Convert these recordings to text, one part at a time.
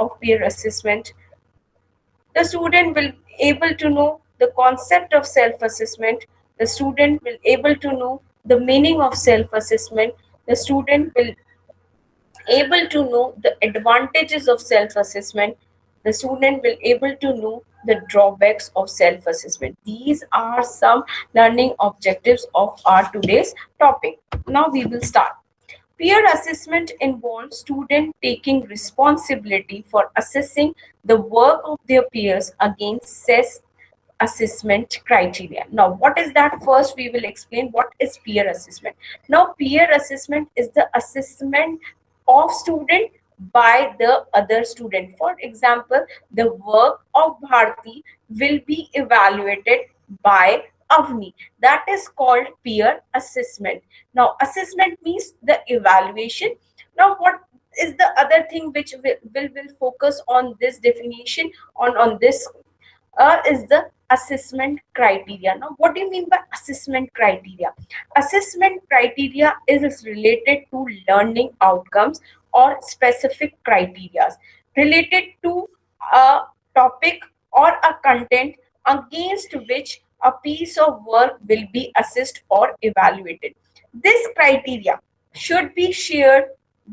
of peer assessment. The student will able to know the concept of self-assessment. The student will able to know the meaning of self-assessment. The student will able to know the advantages of self-assessment. The student will able to know the drawbacks of self-assessment. These are some learning objectives of our today's topic. Now we will start. Peer assessment involves students taking responsibility for assessing the work of their peers against assessment criteria. Now, what is that? First, we will explain what is peer assessment. Now, peer assessment is the assessment of student by the other student. For example, the work of Bharti will be evaluated by Avni. That is called peer assessment. Now, assessment means the evaluation. Now, what is the other thing which will focus on this definition on this is the assessment criteria. Now, what do you mean by assessment criteria? Assessment criteria is related to learning outcomes or specific criteria related to a topic or a content against which a piece of work will be assessed or evaluated. This criteria should be shared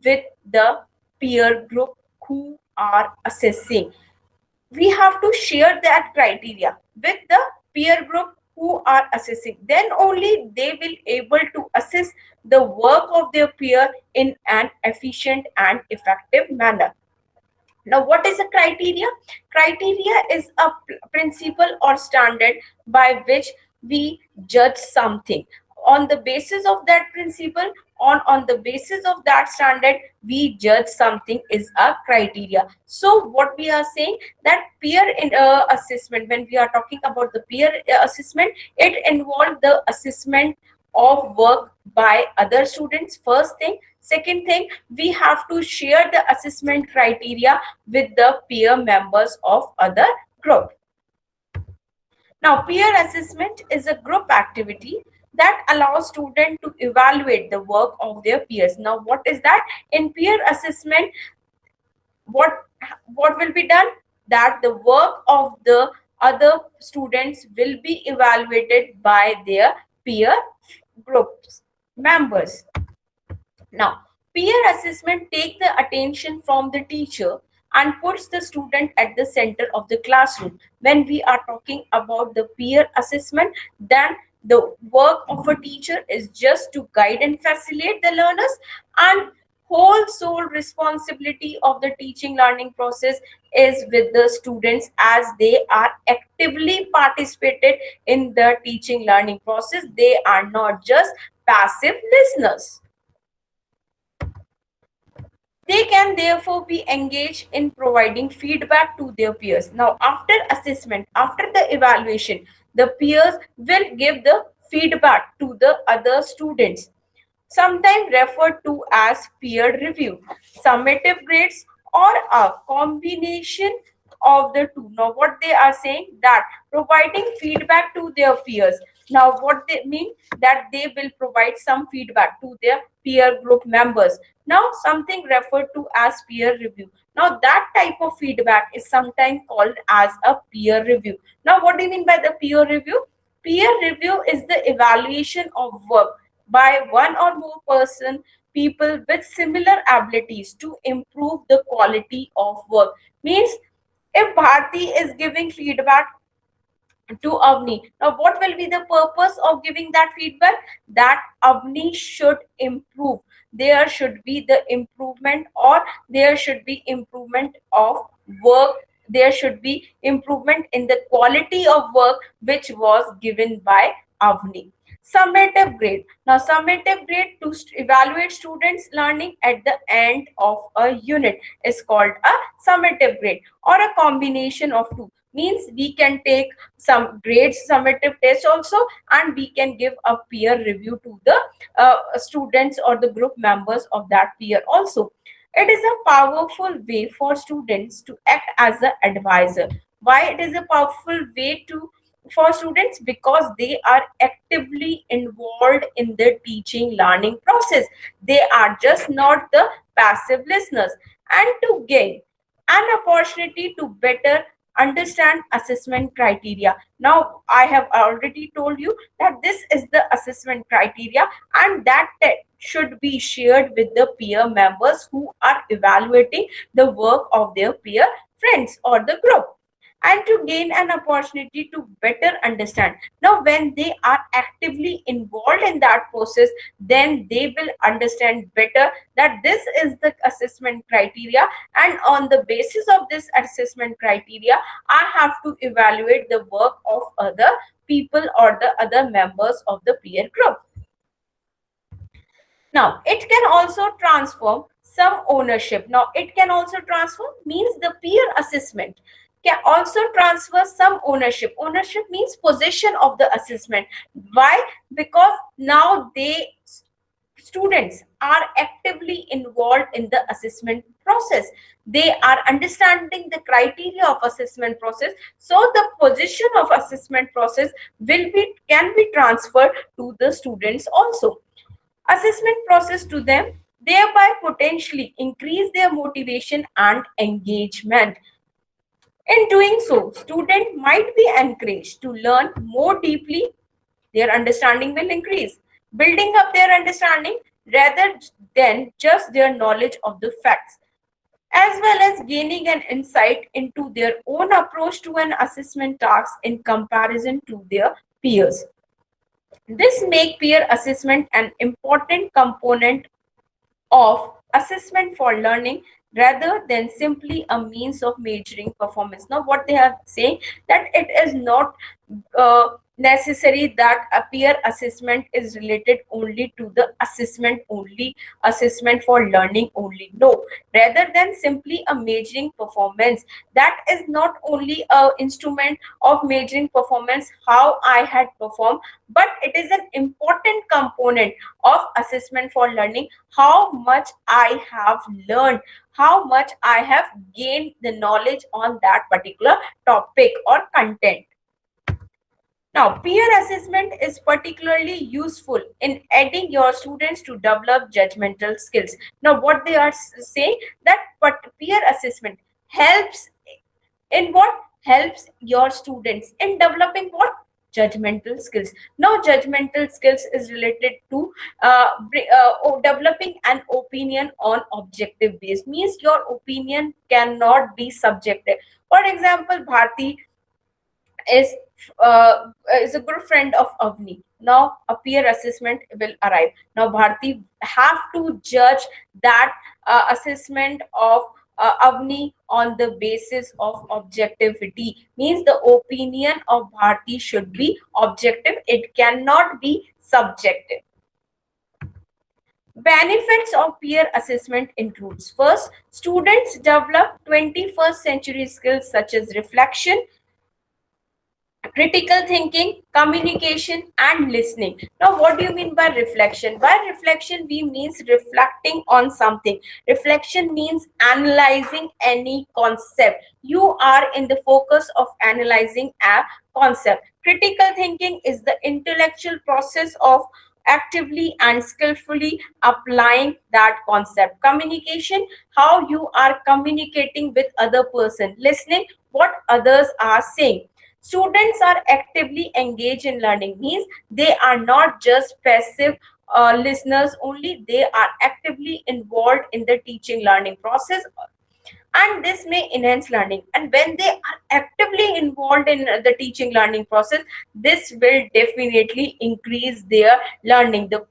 with the peer group who are assessing. We have to share that criteria with the peer group who are assessing. Then only they will able to assess the work of their peer in an efficient and effective manner. Now, what is a criteria? Criteria is a principle or standard by which we judge something. On the basis of that principle, on the basis of that standard, we judge something is a criteria. So, what we are saying that peer assessment, when we are talking about the peer assessment, it involves the assessment of work by other students. First thing. Second thing, we have to share the assessment criteria with the peer members of other group. Now, peer assessment is a group activity that allows students to evaluate the work of their peers. Now, what is that? In peer assessment, what will be done? That the work of the other students will be evaluated by their peer groups members. Now, peer assessment takes the attention from the teacher and puts the student at the center of the classroom. When we are talking about the peer assessment, then the work of a teacher is just to guide and facilitate the learners, and whole sole responsibility of the teaching learning process is with the students as they are actively participated in the teaching learning process. They are not just passive listeners. They can therefore be engaged in providing feedback to their peers. Now, after assessment, after the evaluation, the peers will give the feedback to the other students, sometimes referred to as peer review, summative grades, or a combination of the two. Now, what they are saying that providing feedback to their peers. Now, what they mean that they will provide some feedback to their peer group members. Now, something referred to as peer review. Now, that type of feedback is sometimes called as a peer review. Now, what do you mean by the peer review? Peer review is the evaluation of work by one or more people with similar abilities to improve the quality of work. Means if Bharti is giving feedback to Avni, now what will be the purpose of giving that feedback? That Avni should improve. There should be the improvement, or there should be improvement of work. There should be improvement in the quality of work which was given by Avni. Summative grade. Now, summative grade to evaluate students' learning at the end of a unit is called a summative grade, or a combination of two. Means we can take some grades summative test also, and we can give a peer review to the students or the group members of that peer also. It is a powerful way for students to act as an advisor. Why it is a powerful way to for students? Because they are actively involved in the teaching learning process. They are just not the passive listeners. And to gain an opportunity to better understand assessment criteria. Now, I have already told you that this is the assessment criteria, and that should be shared with the peer members who are evaluating the work of their peer friends or the group, and to gain an opportunity to better understand. Now, when they are actively involved in that process, then they will understand better that this is the assessment criteria, and on the basis of this assessment criteria, I have to evaluate the work of other people or the other members of the peer group. Now, it can also transform some ownership. Now, it can also transform means the peer assessment can also transfer some ownership. Ownership means possession of the assessment. Why? Because now students are actively involved in the assessment process. They are understanding the criteria of assessment process. So the position of assessment process can be transferred to the students also. Assessment process to them, thereby potentially increase their motivation and engagement. In doing so, student might be encouraged to learn more deeply. Their understanding will increase, building up their understanding rather than just their knowledge of the facts, as well as gaining an insight into their own approach to an assessment task in comparison to their peers. This makes peer assessment an important component of assessment for learning rather than simply a means of measuring performance. Now, what they are saying that it is not necessary that a peer assessment is related only to the assessment for learning only. No, rather than simply a measuring performance, that is not only a instrument of measuring performance how I had performed, but it is an important component of assessment for learning, how much I have learned, how much I have gained the knowledge on that particular topic or content. Now, peer assessment is particularly useful in aiding your students to develop judgmental skills. Now, what they are saying that peer assessment helps in what? Helps your students in developing what? Judgmental skills. Now, judgmental skills is related to developing an opinion on objective base, means your opinion cannot be subjective. For example, Bharti is is a good friend of Avni. Now a peer assessment will arrive. Now Bharti have to judge that assessment of Avni on the basis of objectivity. Means the opinion of Bharti should be objective. It cannot be subjective. Benefits of peer assessment includes: first, students develop 21st century skills such as reflection, critical thinking, communication, and listening. Now, what do you mean by reflection? By reflection, we means reflecting on something. Reflection means analyzing any concept. You are in the focus of analyzing a concept. Critical thinking is the intellectual process of actively and skillfully applying that concept. Communication, how you are communicating with other person. Listening, what others are saying. Students are actively engaged in learning, means they are not just passive listeners only, they are actively involved in the teaching learning process, and this may enhance learning. And when they are actively involved in the teaching learning process, this will definitely increase their learning. The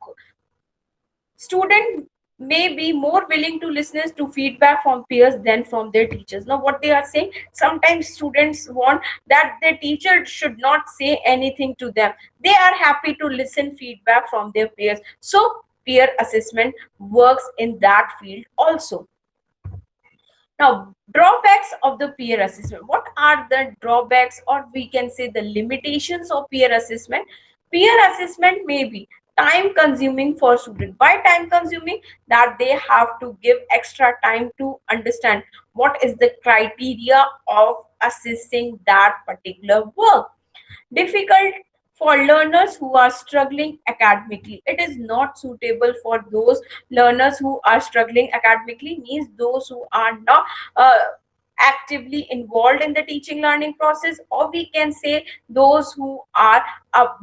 student may be more willing to listen to feedback from peers than from their teachers. Now, what they are saying, sometimes students want that their teacher should not say anything to them. They are happy to listen feedback from their peers. So, peer assessment works in that field also. Now, drawbacks of the peer assessment. What are the drawbacks, or we can say the limitations of peer assessment? Peer assessment may be time consuming for students. By time consuming, that they have to give extra time to understand what is the criteria of assessing that particular work. Difficult for learners who are struggling academically. It is not suitable for those learners who are struggling academically, means those who are not actively involved in the teaching learning process, or we can say those who are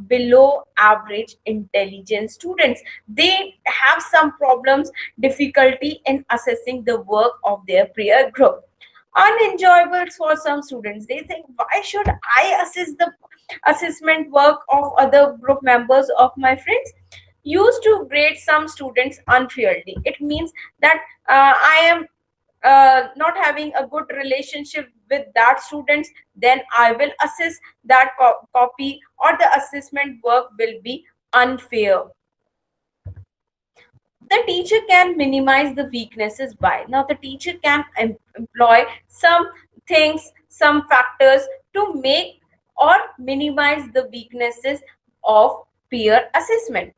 below average intelligence students. They have some problems, difficulty in assessing the work of their peer group. Unenjoyable for some students. They think, why should I assess the assessment work of other group members of my friends? Used to grade some students unfairly. It means that I am not having a good relationship with that students, then I will assess that copy, or the assessment work will be unfair. The teacher can minimize the weaknesses by, now the teacher can employ some things, some factors to make or minimize the weaknesses of peer assessment.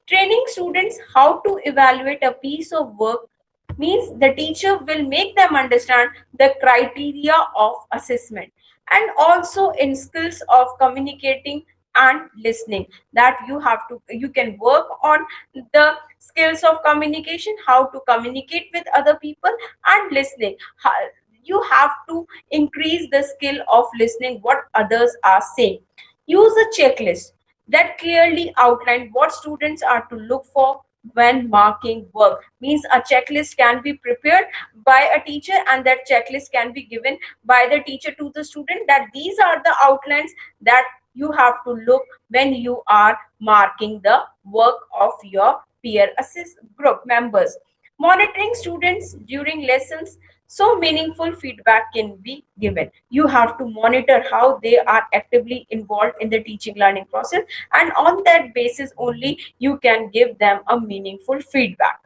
Training students how to evaluate a piece of work means the teacher will make them understand the criteria of assessment, and also in skills of communicating and listening, that you can work on the skills of communication, how to communicate with other people, and listening. You have to increase the skill of listening what others are saying. Use a checklist that clearly outline what students are to look for when marking work. Means a checklist can be prepared by a teacher, and that checklist can be given by the teacher to the student, that these are the outlines that you have to look when you are marking the work of your peer assist group members. Monitoring students during lessons, so meaningful feedback can be given. You have to monitor how they are actively involved in the teaching learning process, and on that basis only you can give them a meaningful feedback.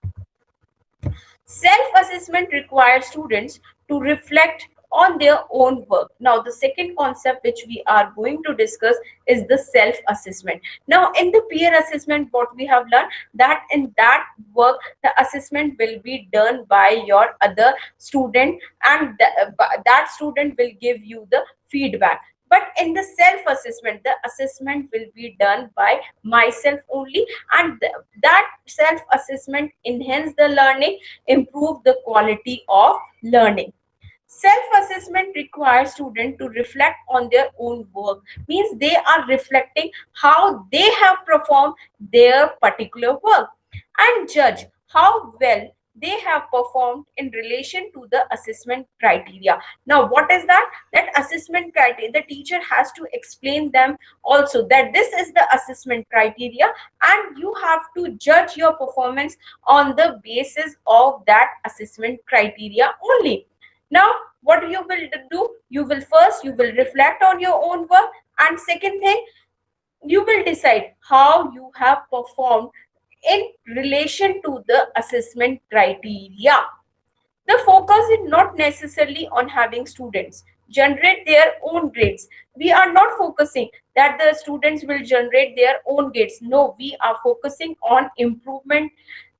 Self-assessment requires students to reflect on their own work. Now, the second concept which we are going to discuss is the self-assessment. Now, in the peer assessment, what we have learned, that in that work, the assessment will be done by your other student, and that student will give you the feedback. But in the self-assessment, the assessment will be done by myself only, and that self-assessment enhance the learning, improve the quality of learning. Self-assessment requires students to reflect on their own work. Means they are reflecting how they have performed their particular work, and judge how well they have performed in relation to the assessment criteria. Now, what is that? That assessment criteria, the teacher has to explain them also that this is the assessment criteria, and you have to judge your performance on the basis of that assessment criteria only. Now, what you will do, you will reflect on your own work, and second thing, you will decide how you have performed in relation to the assessment criteria. The focus is not necessarily on having students generate their own grades. We are not focusing that the students will generate their own grades. No, we are focusing on improvement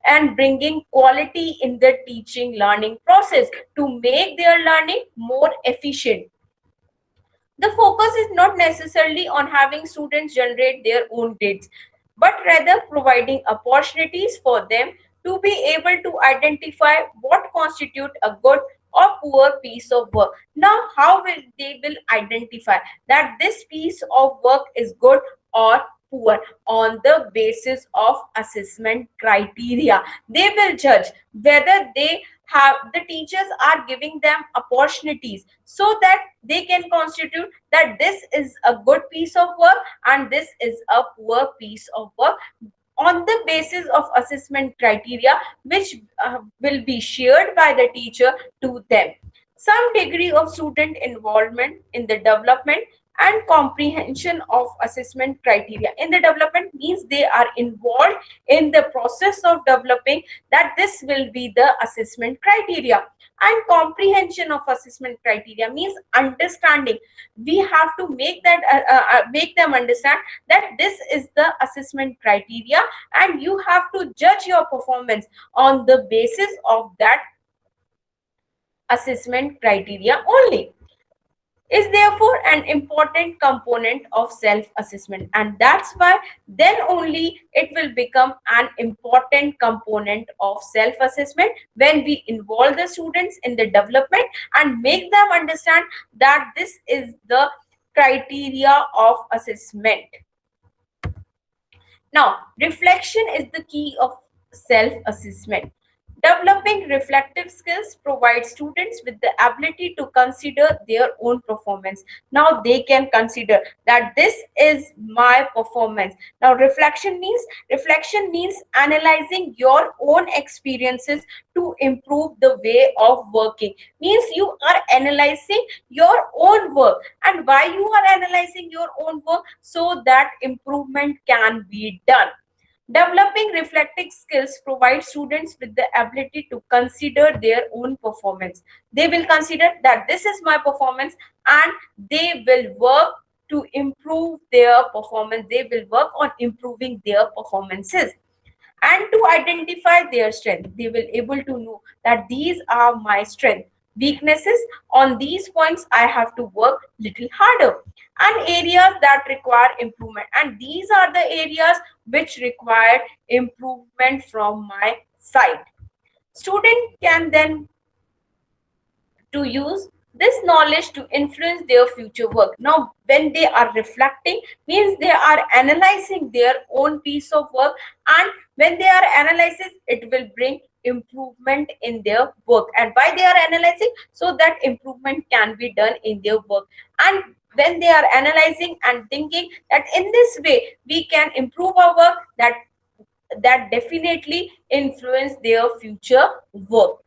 and bringing quality in the teaching learning process to make their learning more efficient. The focus is not necessarily on having students generate their own grades, but rather providing opportunities for them to be able to identify what constitute a good or poor piece of work. Now, how will they will identify that this piece of work is good or poor? On the basis of assessment criteria, they will judge whether they have, the teachers are giving them opportunities so that they can constitute that this is a good piece of work and this is a poor piece of work, on the basis of assessment criteria which will be shared by the teacher to them. Some degree of student involvement in the development and comprehension of assessment criteria. In the development means they are involved in the process of developing that this will be the assessment criteria. And comprehension of assessment criteria means understanding. We have to make that make them understand that this is the assessment criteria, and you have to judge your performance on the basis of that assessment criteria only. is therefore an important component of self-assessment, and that's why then only it will become an important component of self-assessment when we involve the students in the development and make them understand that this is the criteria of assessment. Now, reflection is the key of self-assessment. Developing reflective skills provides students with the ability to consider their own performance. Now they can consider that this is my performance. Now reflection means analyzing your own experiences to improve the way of working. Means you are analyzing your own work, and why you are analyzing your own work, so that improvement can be done. Developing reflective skills provides students with the ability to consider their own performance. They will consider that this is my performance, and they will work to improve their performance. They will work on improving their performances and to identify their strength. They will able to know that these are my strength, weaknesses. On these points I have to work little harder, and areas that require improvement, and these are the areas which require improvement from my side. Student can then to use this knowledge to influence their future work. Now, when they are reflecting, means they are analyzing their own piece of work, and when they are analyzing, it will bring improvement in their work. And why they are analyzing? So that improvement can be done in their work. And when they are analyzing and thinking that in this way we can improve our work, that definitely influence their future work,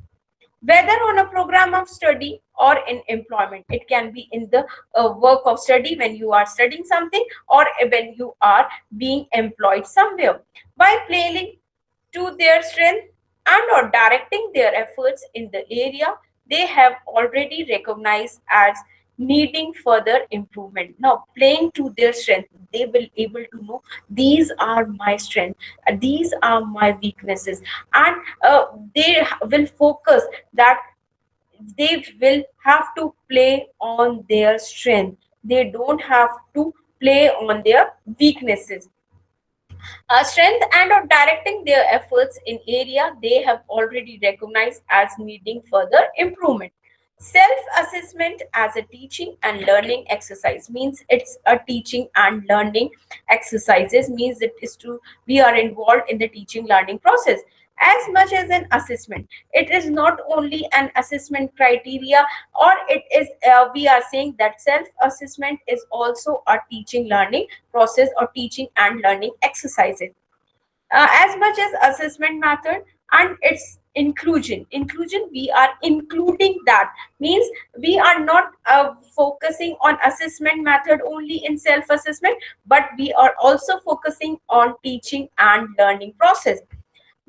whether on a program of study or in employment. It can be in the work of study when you are studying something, or when you are being employed somewhere. By playing to their strength and or directing their efforts in the area they have already recognized as needing further improvement. Now playing to their strength, they will able to know these are my strength, these are my weaknesses, and they will focus that they will have to play on their strength. They don't have to play on their weaknesses. Strength and or directing their efforts in area they have already recognized as needing further improvement. Self-assessment as a teaching and learning exercise, means it's a teaching and learning exercises, means it is to we are involved in the teaching learning process as much as an assessment. It is not only an assessment criteria, or it is we are saying that self-assessment is also a teaching learning process or teaching and learning exercises. As much as assessment method and its inclusion, we are including that, means we are not focusing on assessment method only in self assessment, but we are also focusing on teaching and learning process.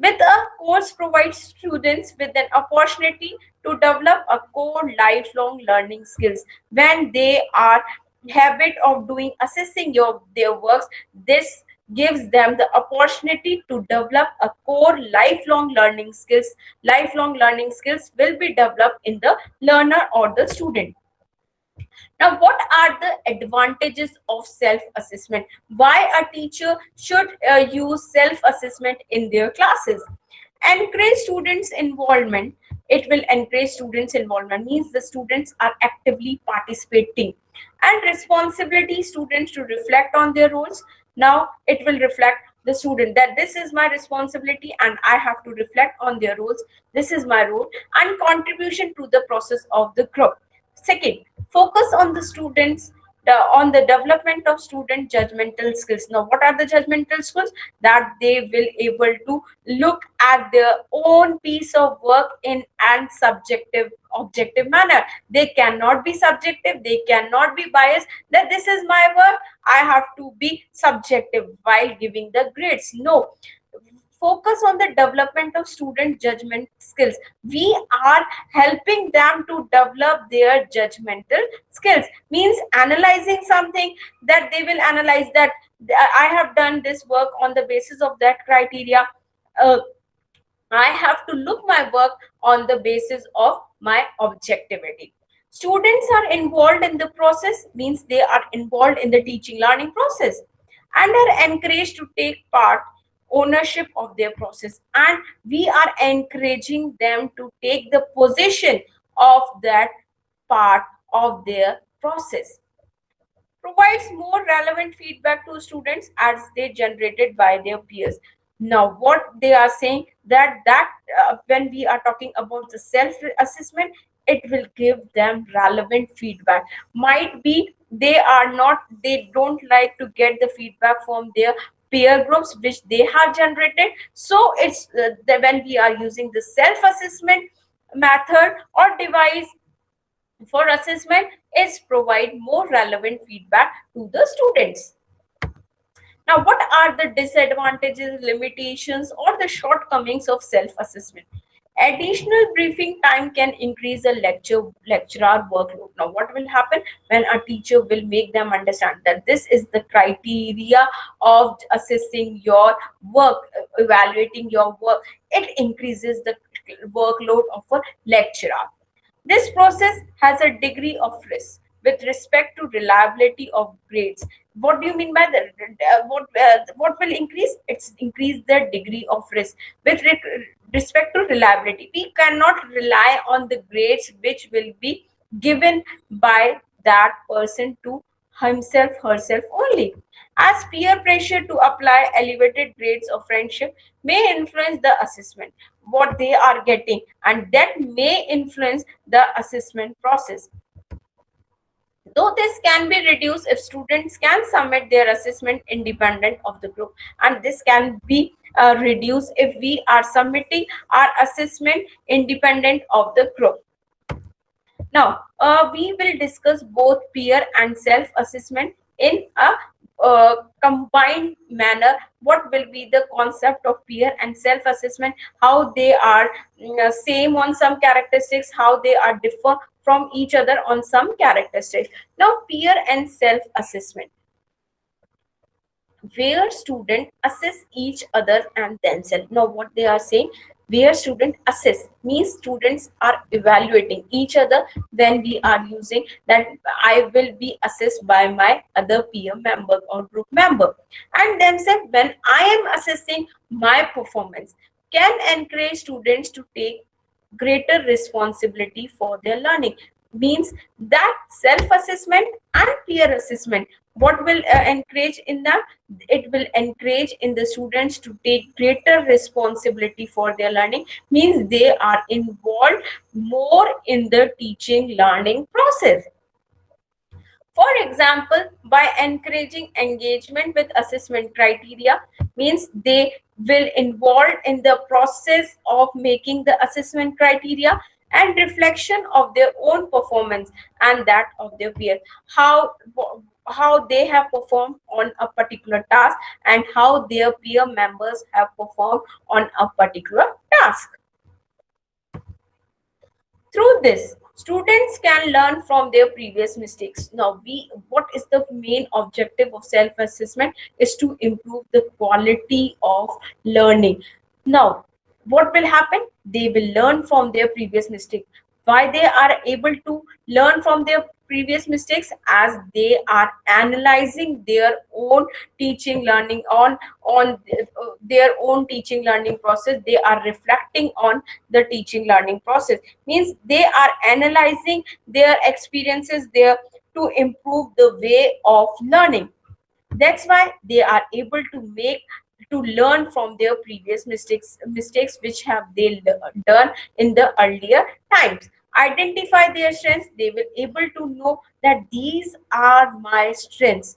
With a course provides students with an opportunity to develop a core lifelong learning skills. When they are habit of doing assessing their works, this gives them the opportunity to develop a core lifelong learning skills. Lifelong learning skills will be developed in the learner or the student. Now, what are the advantages of self-assessment? Why a teacher should use self-assessment in their classes? Encourage students' involvement. It will encourage students' involvement, means the students are actively participating. And responsibility, students to reflect on their roles. Now, it will reflect the student that this is my responsibility and I have to reflect on their roles. This is my role, and contribution to the process of the group. Second, focus on the students, on the development of student judgmental skills. Now, what are the judgmental skills? That they will able to look at their own piece of work in an subjective, objective manner. They cannot be subjective. They cannot be biased. That this is my work, I have to be subjective while giving the grades. No, focus on the development of student judgment skills. We are helping them to develop their judgmental skills, means analyzing something, that they will analyze that I have done this work on the basis of that criteria. uh, I have to look my work on the basis of my objectivity. Students are involved in the process, means they are involved in the teaching learning process and are encouraged to take part ownership of their process, and we are encouraging them to take the position of that part of their process. Provides more relevant feedback to students as they generated by their peers. Now what they are saying, that when we are talking about the self assessment, it will give them relevant feedback. Might be they don't like to get the feedback from their peer groups which they have generated, so it's when we are using the self assessment method or device for assessment, is provide more relevant feedback to the students. Now, what are the disadvantages, limitations, or the shortcomings of self-assessment? Additional briefing time can increase the lecturer workload. Now, what will happen when a teacher will make them understand that this is the criteria of assessing your work, evaluating your work? It increases the workload of a lecturer. This process has a degree of risk with respect to reliability of grades. What do you mean by that? What will increase? It's increase the degree of risk with respect to reliability. We cannot rely on the grades which will be given by that person to himself, herself only. As peer pressure to apply elevated grades of friendship may influence the assessment, what they are getting, and that may influence the assessment process. Though this can be reduced if students can submit their assessment independent of the group, and this can be reduced if we are submitting our assessment independent of the group. Now, we will discuss both peer and self-assessment in a combined manner. What will be the concept of peer and self-assessment, how they are same on some characteristics, how they are differ from each other on some characteristics. Now, peer and self-assessment, where students assess each other and themselves. Now what they are saying, where student assess means students are evaluating each other. When we are using that, I will be assessed by my other peer member or group member, and themselves when I am assessing my performance, can encourage students to take greater responsibility for their learning. Means that self-assessment and peer assessment, what will encourage in them? It will encourage in the students to take greater responsibility for their learning, means they are involved more in the teaching learning process. For example, by encouraging engagement with assessment criteria, means they will involve in the process of making the assessment criteria and reflection of their own performance and that of their peers. How they have performed on a particular task and how their peer members have performed on a particular task. Through this, students can learn from their previous mistakes. Now, what is the main objective of self-assessment is to improve the quality of learning. Now, what will happen? They will learn from their previous mistake. Why they are able to learn from their previous mistakes? As they are analyzing their own teaching learning on their own teaching learning process. They are reflecting on the teaching learning process, means they are analyzing their experiences there to improve the way of learning. That's why they are able to learn from their previous mistakes which have they done in the earlier times. Identify their strengths, they will able to know that these are my strengths,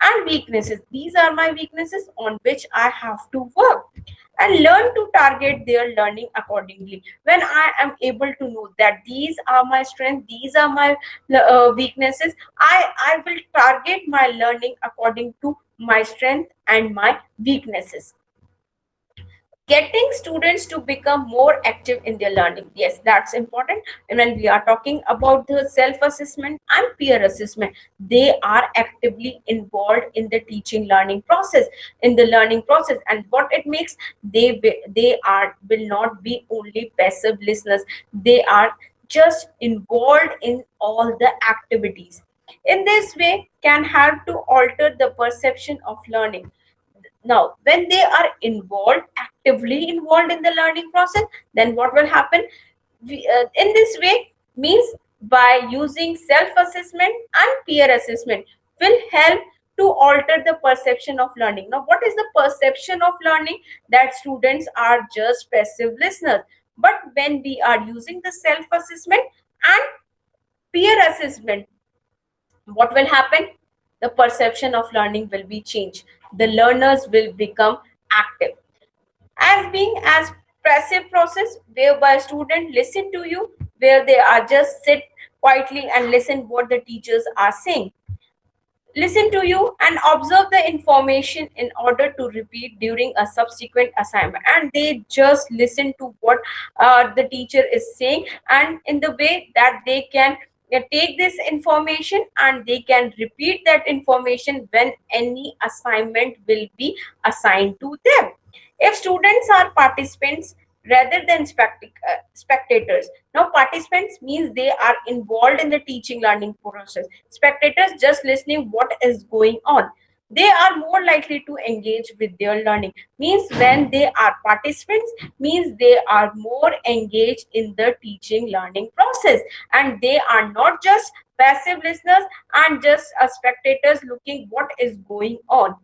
and weaknesses, these are my weaknesses on which I have to work, and learn to target their learning accordingly. When I am able to know that these are my strengths, these are my weaknesses, I will target my learning according to my strength and my weaknesses. Getting students to become more active in their learning, yes, that's important. And when we are talking about the self assessment and peer assessment, they are actively involved in the teaching learning process, in the learning process. And what it makes, they are will not be only passive listeners, they are just involved in all the activities. In this way can help to alter the perception of learning. Now, when they are involved, actively involved in the learning process, then what will happen? In this way means by using self-assessment and peer assessment will help to alter the perception of learning. Now, what is the perception of learning? That students are just passive listeners. But when we are using the self-assessment and peer assessment, what will happen? The perception of learning will be changed. The learners will become active. As being as passive process whereby students listen to you, where they are just sit quietly and listen what the teachers are saying, listen to you and observe the information in order to repeat during a subsequent assignment, and they just listen to what the teacher is saying, and in the way that they can take this information and they can repeat that information when any assignment will be assigned to them. If students are participants rather than spectators. Now, participants means they are involved in the teaching learning process. Spectators just listening what is going on. They are more likely to engage with their learning. Means when they are participants, means they are more engaged in the teaching learning process, and they are not just passive listeners and just spectators looking what is going on.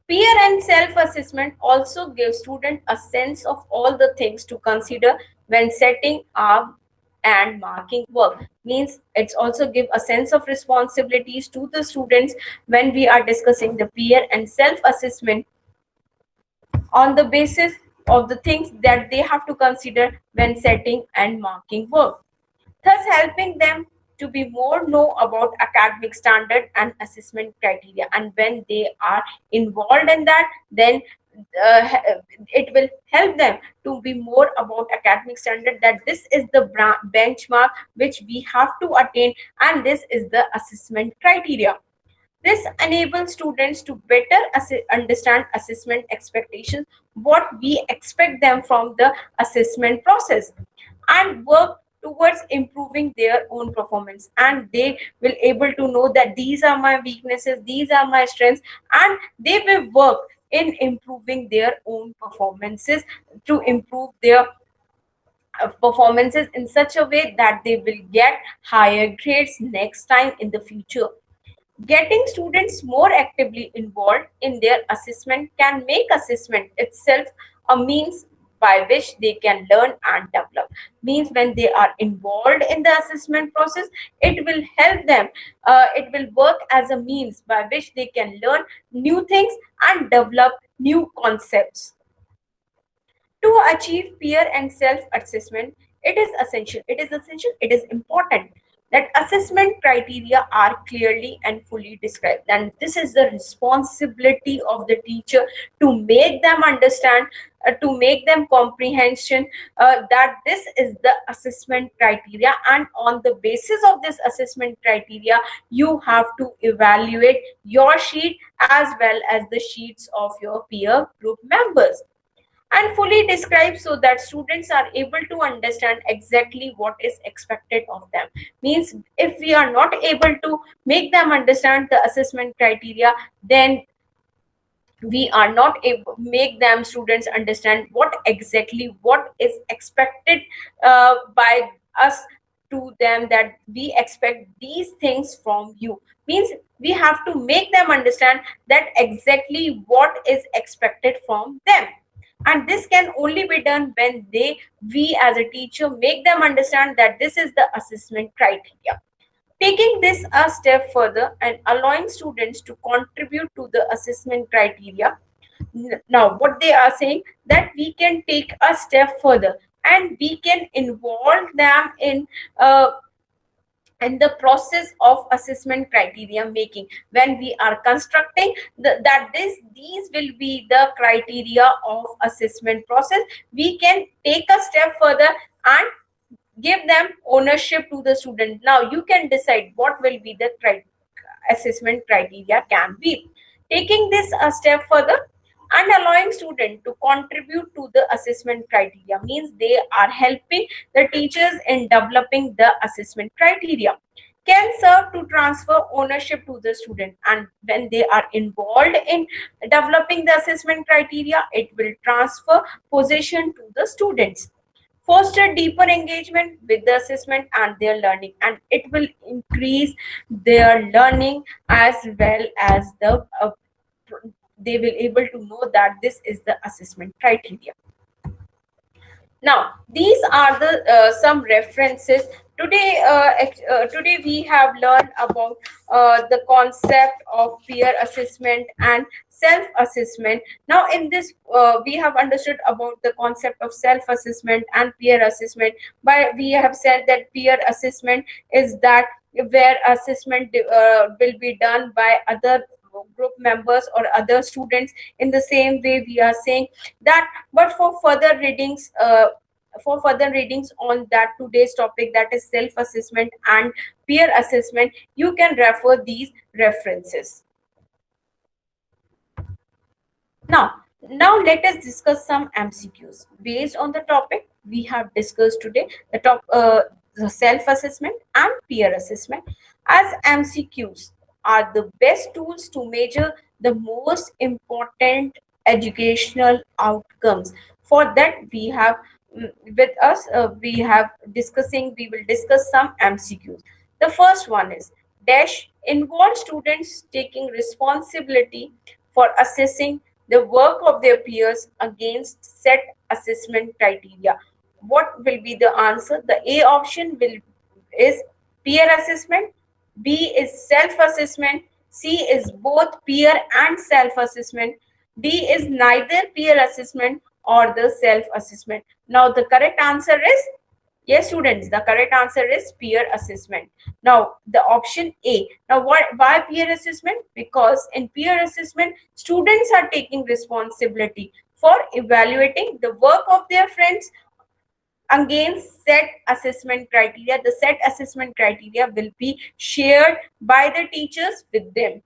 Peer and self-assessment also gives students a sense of all the things to consider when setting up and marking work. Means it's also give a sense of responsibilities to the students when we are discussing the peer and self-assessment on the basis of the things that they have to consider when setting and marking work, thus helping them to be more know about academic standard and assessment criteria. And when they are involved in that, then it will help them to be more about academic standard, that this is the benchmark which we have to attain, and this is the assessment criteria. This enables students to better understand assessment expectations, what we expect them from the assessment process, and work towards improving their own performance. And they will able to know that these are my weaknesses, these are my strengths, and they will work in improving their own performances to improve their performances in such a way that they will get higher grades next time in the future. Getting students more actively involved in their assessment can make assessment itself a means by which they can learn and develop. Means when they are involved in the assessment process, it will help them, it will work as a means by which they can learn new things and develop new concepts. To achieve peer and self assessment, it is important that assessment criteria are clearly and fully described, and this is the responsibility of the teacher to make them understand, to make them comprehension, that this is the assessment criteria, and on the basis of this assessment criteria you have to evaluate your sheet as well as the sheets of your peer group members, and fully described so that students are able to understand exactly what is expected of them. Means if we are not able to make them understand the assessment criteria, then we are not able make them students understand what exactly what is expected by us to them, that we expect these things from you. Means we have to make them understand that exactly what is expected from them, and this can only be done when we as a teacher make them understand that this is the assessment criteria. Taking this a step further and allowing students to contribute to the assessment criteria. Now, what they are saying, that we can take a step further and we can involve them uh, in the process of assessment criteria making. When we are constructing that these will be the criteria of assessment process, we can take a step further and give them ownership to the student. Now you can decide what will be the assessment criteria can be. Taking this a step further, and allowing students to contribute to the assessment criteria, means they are helping the teachers in developing the assessment criteria. Can serve to transfer ownership to the student, and when they are involved in developing the assessment criteria, it will transfer possession to the students. Foster deeper engagement with the assessment and their learning, and it will increase their learning as well as they will able to know that this is the assessment criteria. Now, these are the some references. Today we have learned about the concept of peer assessment and self-assessment. Now, in this, we have understood about the concept of self-assessment and peer assessment. But we have said that peer assessment is that where assessment will be done by other group members or other students. In the same way, we are saying that, but for further readings on that today's topic, that is self assessment and peer assessment, you can refer these references. Now let us discuss some MCQs based on the topic we have discussed today, the self-assessment and peer assessment. As MCQs are the best tools to measure the most important educational outcomes. For that, we have with us, we will discuss some MCQs. The first one is dash involve students taking responsibility for assessing the work of their peers against set assessment criteria. What will be the answer? The A option will is peer assessment, B is self-assessment, C is both peer and self-assessment, D is neither peer assessment or the self-assessment. Now the correct answer is yes, students, the correct answer is peer assessment. Now, the option A. Now, why peer assessment? Because in peer assessment, students are taking responsibility for evaluating the work of their friends against set assessment criteria. The set assessment criteria will be shared by the teachers with them.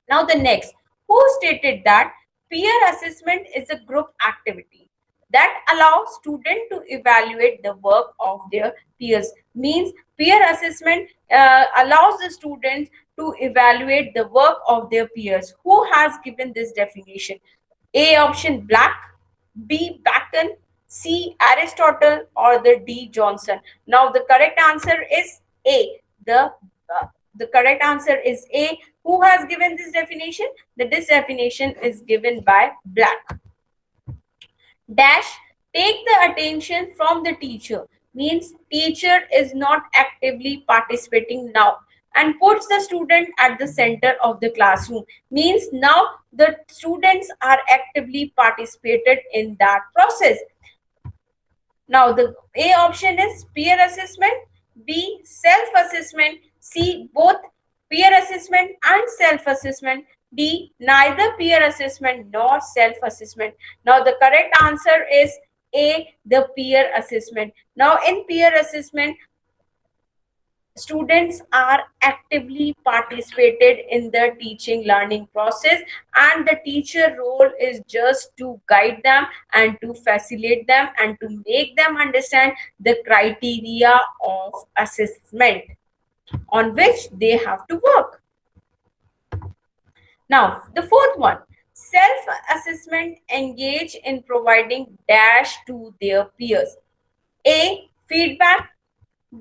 Now, the next, who stated that peer assessment is a group activity that allows students to evaluate the work of their peers? Means peer assessment allows the students to evaluate the work of their peers. Who has given this definition? A option Black, B Bacon, C Aristotle, or the D Johnson. Now the correct answer is A. The correct answer is A. Who has given this definition? This definition is given by Black. Dash take the attention from the teacher, means teacher is not actively participating now and puts the student at the center of the classroom, means now the students are actively participated in that process. Now the A option is peer assessment, B self-assessment, C both peer assessment and self-assessment, D neither peer assessment nor self-assessment. Now the correct answer is A, the peer assessment. Now in peer assessment, students are actively participated in the teaching learning process, and the teacher role is just to guide them and to facilitate them and to make them understand the criteria of assessment on which they have to work. Now the fourth one, self-assessment engage in providing dash to their peers. A, feedback,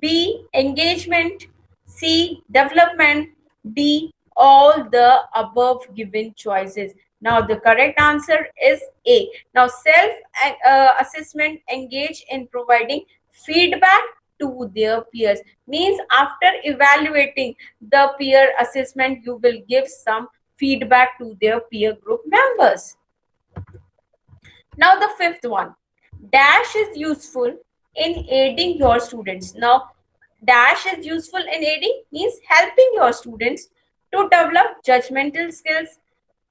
B, engagement, C, development, D, all the above given choices. Now the correct answer is A. Now self-assessment engage in providing feedback to their peers, means after evaluating the peer assessment, you will give some feedback to their peer group members. Now the fifth one, dash is useful in aiding your students. Now dash is useful in aiding means helping your students to develop judgmental skills,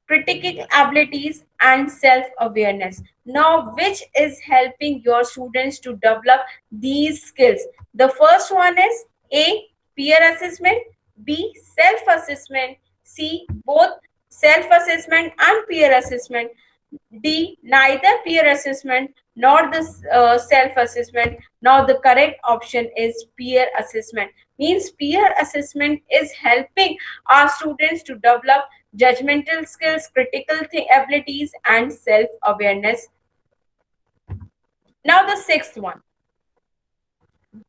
critical abilities, and self-awareness. Now which is helping your students to develop these skills? The first one is A, peer assessment, B, self-assessment, C, both self-assessment and peer assessment. D, neither peer assessment nor the self-assessment. Now the correct option is peer assessment. Means peer assessment is helping our students to develop judgmental skills, critical abilities, and self-awareness. Now the sixth one,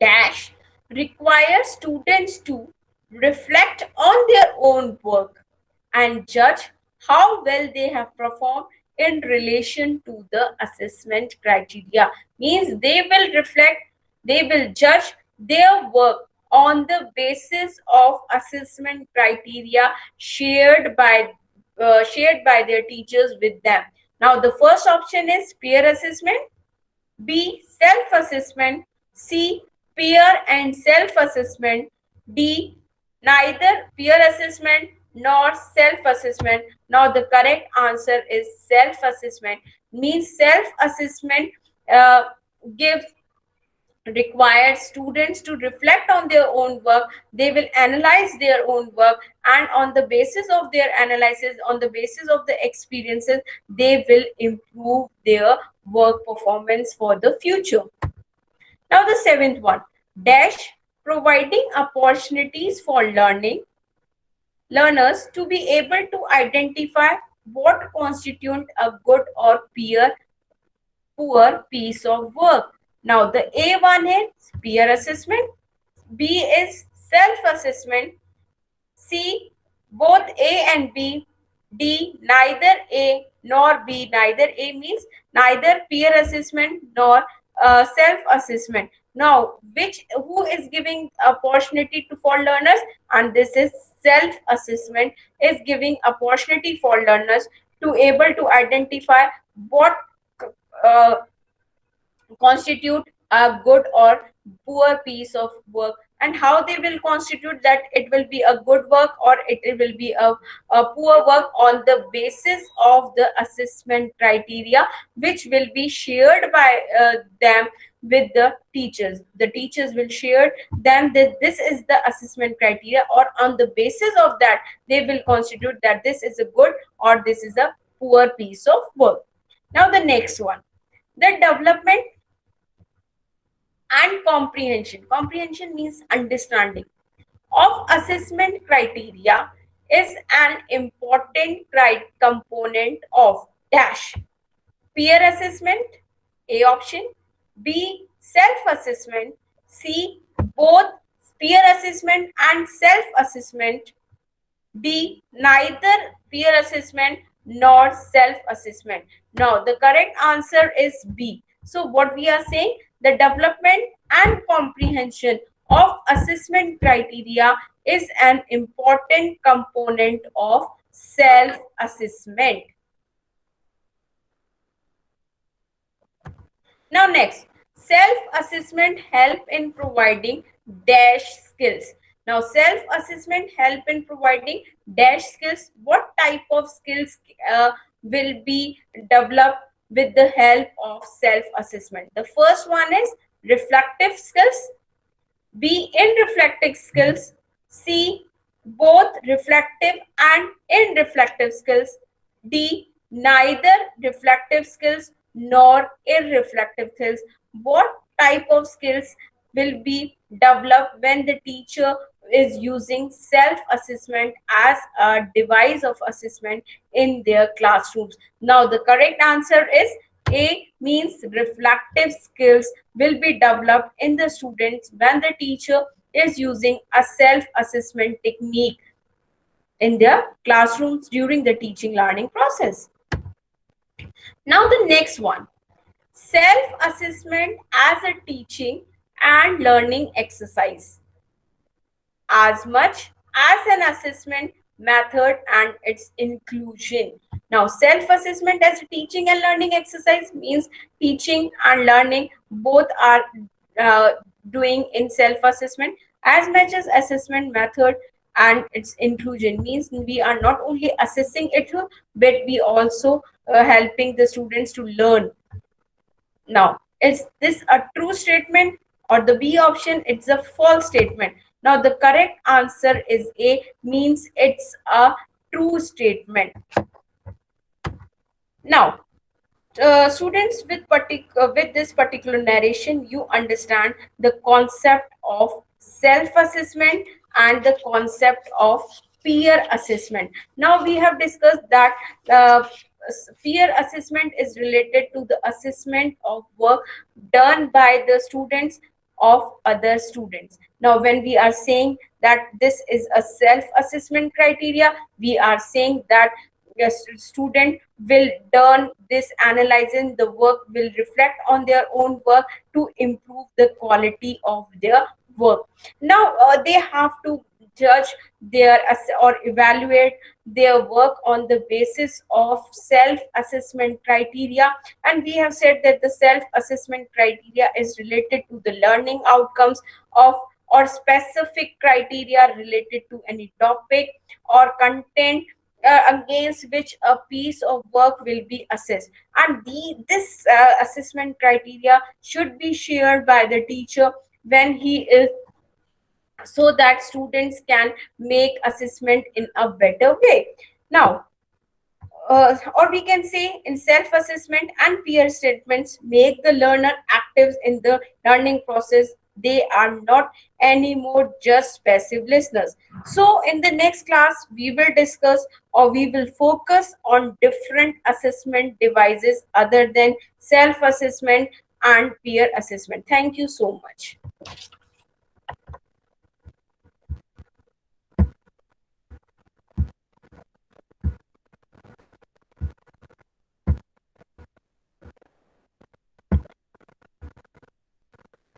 dash, requires students to reflect on their own work and judge how well they have performed in relation to the assessment criteria. Means they will reflect, they will judge their work on the basis of assessment criteria shared by their teachers with them. Now the first option is peer assessment, B, self-assessment, C, peer and self-assessment, D, neither peer assessment nor self-assessment. Now the correct answer is self-assessment. Means self-assessment uh, gives required students to reflect on their own work. They will analyze their own work, and on the basis of their analysis, on the basis of the experiences, they will improve their work performance for the future. Now the seventh one, dash, providing opportunities for learners to be able to identify what constitute a good or poor piece of work. Now the A1 is peer assessment, B is self-assessment, C, both A and B, D, neither A nor B. Neither A means neither peer assessment nor self-assessment. Now, who is giving opportunity to for learners? And this is self-assessment is giving opportunity for learners to able to identify what uh, constitute a good or poor piece of work, and how they will constitute that it will be a good work or it will be a poor work on the basis of the assessment criteria, which will be shared by them with the teachers. The teachers will share them that this is the assessment criteria, or on the basis of that they will constitute that this is a good or this is a poor piece of work. Now the next one, the development and comprehension. Comprehension means understanding of assessment criteria is an important component of dash, peer assessment, A option, B, self-assessment, C, both peer assessment and self-assessment, D, neither peer assessment nor self-assessment. Now, the correct answer is B. So, what we are saying, the development and comprehension of assessment criteria is an important component of self-assessment. Now next, self-assessment help in providing dash skills. Now self-assessment help in providing dash skills. What type of skills will be developed with the help of self-assessment? The first one is reflective skills, B, in reflective skills, C, both reflective and in reflective skills, D, neither reflective skills nor irreflective skills. What type of skills will be developed when the teacher is using self-assessment as a device of assessment in their classrooms? Now the correct answer is A, means reflective skills will be developed in the students when the teacher is using a self-assessment technique in their classrooms during the teaching learning process. Now the next one, self-assessment as a teaching and learning exercise as much as an assessment method and its inclusion. Now self-assessment as a teaching and learning exercise means teaching and learning both are uh, doing in self-assessment as much as assessment method and its inclusion means we are not only assessing it but we also helping the students to learn. Now, is this a true statement or the B option? It's a false statement. Now, the correct answer is A, means it's a true statement. Now, students, with this particular narration, you understand the concept of self-assessment and the concept of peer assessment. Now we have discussed that peer assessment is related to the assessment of work done by the students of other students. Now when we are saying that this is a self-assessment criteria, we are saying that yes, student will done this analyzing the work, will reflect on their own work to improve the quality of their work. Now they have to judge or evaluate their work on the basis of self assessment criteria, and we have said that the self assessment criteria is related to the learning outcomes of or specific criteria related to any topic or content against which a piece of work will be assessed, and this assessment criteria should be shared by the teacher when he is, so that students can make assessment in a better way. Now or we can say in self-assessment and peer statements make the learner active in the learning process. They are not anymore just passive listeners. So in the next class we will discuss, or we will focus on different assessment devices other than self-assessment and peer assessment. Thank you so much.